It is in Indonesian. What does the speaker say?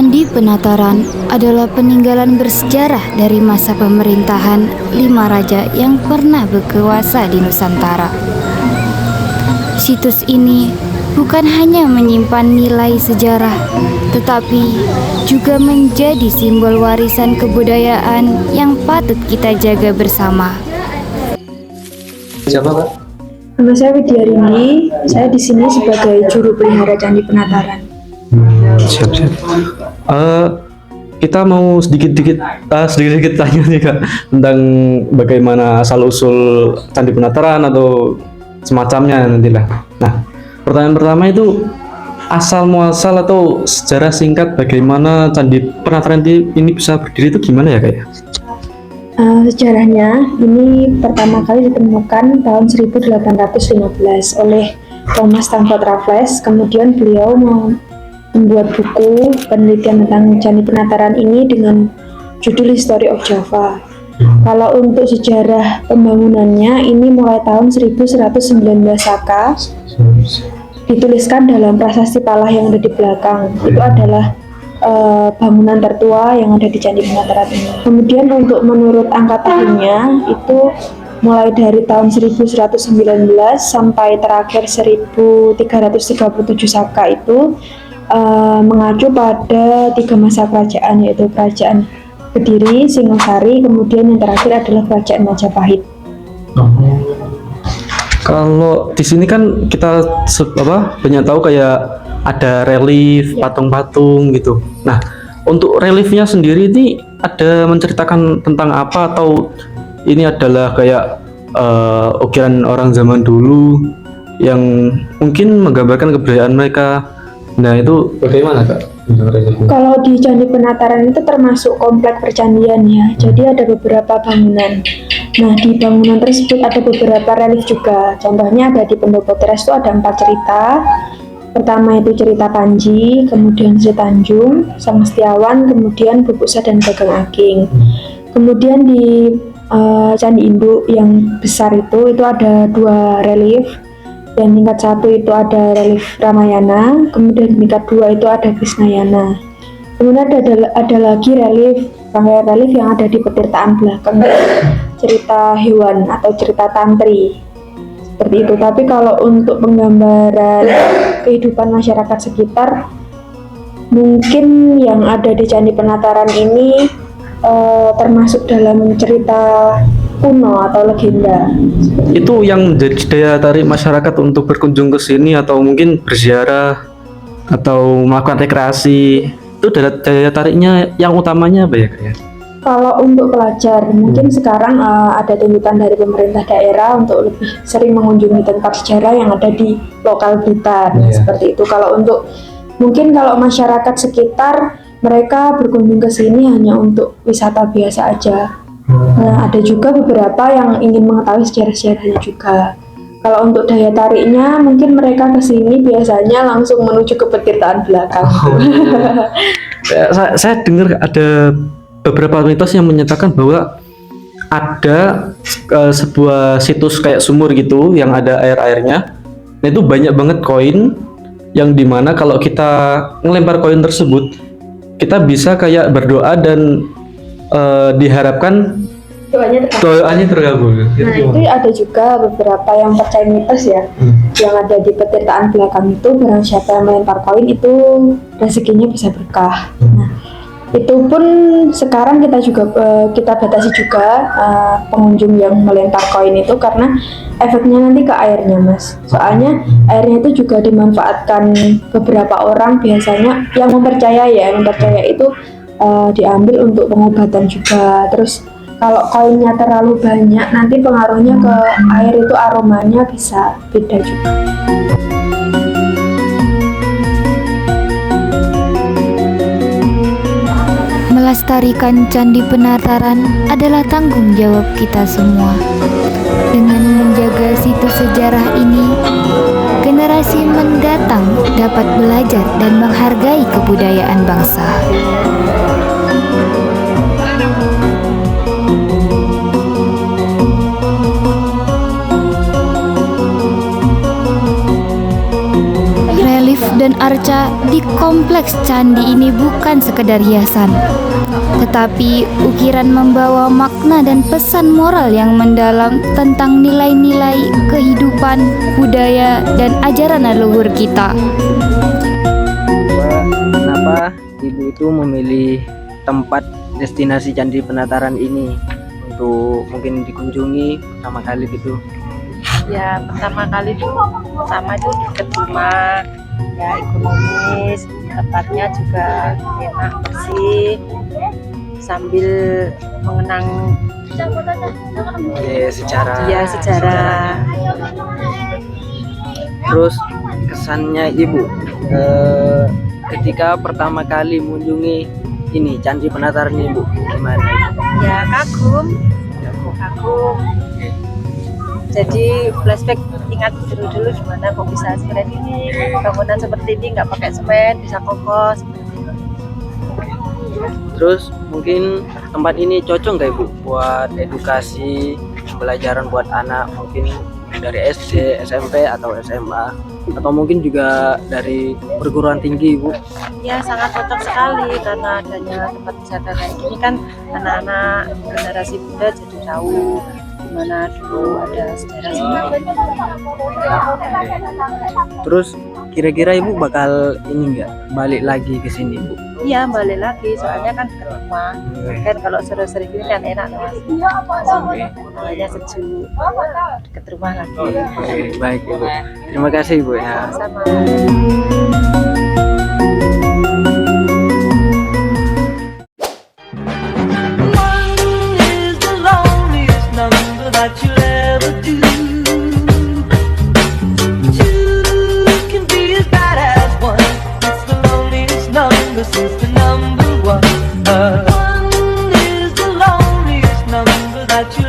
Candi Penataran adalah peninggalan bersejarah dari masa pemerintahan 5 raja yang pernah berkuasa di Nusantara. Situs ini bukan hanya menyimpan nilai sejarah, tetapi juga menjadi simbol warisan kebudayaan yang patut kita jaga bersama. Siapa, Kak? Nama saya Widyarini, saya di sini sebagai juru pelihara Candi Penataran. Siap. Kita mau sedikit tanya nih, Kak, tentang bagaimana asal usul Candi Penataran atau semacamnya nantilah. Nah, pertanyaan pertama itu asal muasal atau sejarah singkat bagaimana Candi Penataran ini bisa berdiri itu gimana ya, Kak? Sejarahnya ini pertama kali ditemukan tahun 1815 oleh Thomas Stamford Raffles. Kemudian beliau membuat buku penelitian tentang Candi Penataran ini dengan judul History of Java. Kalau untuk sejarah pembangunannya ini mulai tahun 1119 Saka, dituliskan dalam prasasti Palah yang ada di belakang. Itu adalah bangunan tertua yang ada di Candi Penataran ini. Kemudian untuk menurut angka tahunnya itu mulai dari tahun 1119 sampai terakhir 1337 Saka itu mengacu pada 3 masa kerajaan, yaitu kerajaan Kediri, Singosari, kemudian yang terakhir adalah kerajaan Majapahit. Kalau di sini kan kita banyak tahu kayak ada relief, patung-patung gitu. Nah, untuk reliefnya sendiri ini ada menceritakan tentang apa atau ini adalah kayak ukiran orang zaman dulu yang mungkin menggambarkan kebudayaan mereka. Nah, itu bagaimana, Kak? Kalau di Candi Penataran itu termasuk komplek percandian ya, jadi ada beberapa bangunan. Nah, di bangunan tersebut ada beberapa relief juga. Contohnya ada di Pendopo Teras itu ada 4 cerita. Pertama itu cerita Panji, kemudian Sri Tanjung, Sang Setiawan, kemudian Bukusa dan Bagong Aking. Kemudian di Candi Induk yang besar itu ada 2 relief. Yang tingkat 1 itu ada relief Ramayana, kemudian tingkat 2 itu ada Krishnayana. Kemudian ada lagi rangkaian relief yang ada di petirtaan belakang, cerita hewan atau cerita tantri seperti itu. Tapi kalau untuk penggambaran kehidupan masyarakat sekitar, mungkin yang ada di Candi Penataran ini termasuk dalam cerita kuno atau legenda. Itu yang menjadi daya tarik masyarakat untuk berkunjung ke sini atau mungkin berziarah atau melakukan rekreasi, itu daya tariknya yang utamanya apa ya, Kak? Kalau untuk pelajar, mungkin sekarang ada tuntutan dari pemerintah daerah untuk lebih sering mengunjungi tempat sejarah yang ada di lokal Blitar. Seperti itu. Kalau masyarakat sekitar, mereka berkunjung ke sini hanya untuk wisata biasa aja. Nah, ada juga beberapa yang ingin mengetahui sejarah-sejarahnya juga. Kalau untuk daya tariknya, mungkin mereka ke sini biasanya langsung menuju ke petirtaan belakang. Saya dengar ada beberapa mitos yang menyatakan bahwa ada sebuah situs kayak sumur gitu yang ada air-airnya. Nah, itu banyak banget koin yang dimana kalau kita ngelempar koin tersebut, kita bisa kayak berdoa dan diharapkan doanya tergabul. Nah, itu ada juga beberapa yang percaya mitos ya, yang ada di petirtaan belakang itu, barang siapa yang melempar koin itu rezekinya bisa berkah. Nah, itu pun sekarang kita batasi juga pengunjung yang melempar koin itu, karena efeknya nanti ke airnya, Mas. Soalnya airnya itu juga dimanfaatkan beberapa orang, biasanya yang mempercaya itu diambil untuk pengobatan juga. Terus kalau koinnya terlalu banyak, nanti pengaruhnya ke air itu aromanya bisa beda juga. Melestarikan Candi Penataran adalah tanggung jawab kita semua. Dengan menjaga situs sejarah ini, generasi mendatang dapat belajar dan menghargai kebudayaan bangsa. dan arca di kompleks candi ini bukan sekedar hiasan, tetapi ukiran membawa makna dan pesan moral yang mendalam tentang nilai-nilai kehidupan, budaya, dan ajaran leluhur kita. Kenapa ibu itu memilih tempat destinasi Candi Penataran ini untuk mungkin dikunjungi pertama kali gitu? Ya pertama kali itu dekat rumah, ya ekonomis, tempatnya juga enak, bersih, sambil mengenang sejarah. Terus kesannya ibu ketika pertama kali mengunjungi ini Candi Penataran ini bu, gimana? Ya kagum. Jadi flashback, ingat dulu gimana kok bisa seperti ini, bangunan seperti ini nggak pakai semen, bisa kokoh. Terus mungkin tempat ini cocok nggak ibu buat edukasi pembelajaran buat anak mungkin dari SD, SMP atau SMA, atau mungkin juga dari perguruan tinggi ibu? Ya sangat cocok sekali, karena adanya tempat wisata kayak gini kan anak-anak generasi muda jadi tahu gimana dulu ada sejarah sini. Terus kira-kira ibu bakal ini nggak balik lagi ke sini bu? Iya balik lagi, soalnya kan dekat rumah. Kan kalau sering-sering ini kan enak mas. Soalnya sejuk, dekat rumah lagi. Oke, baik ibu. Terima kasih ibu ya. Sama. That you'll ever do. Two can be as bad as one. It's the loneliest number since the number one. One is the loneliest number that you'll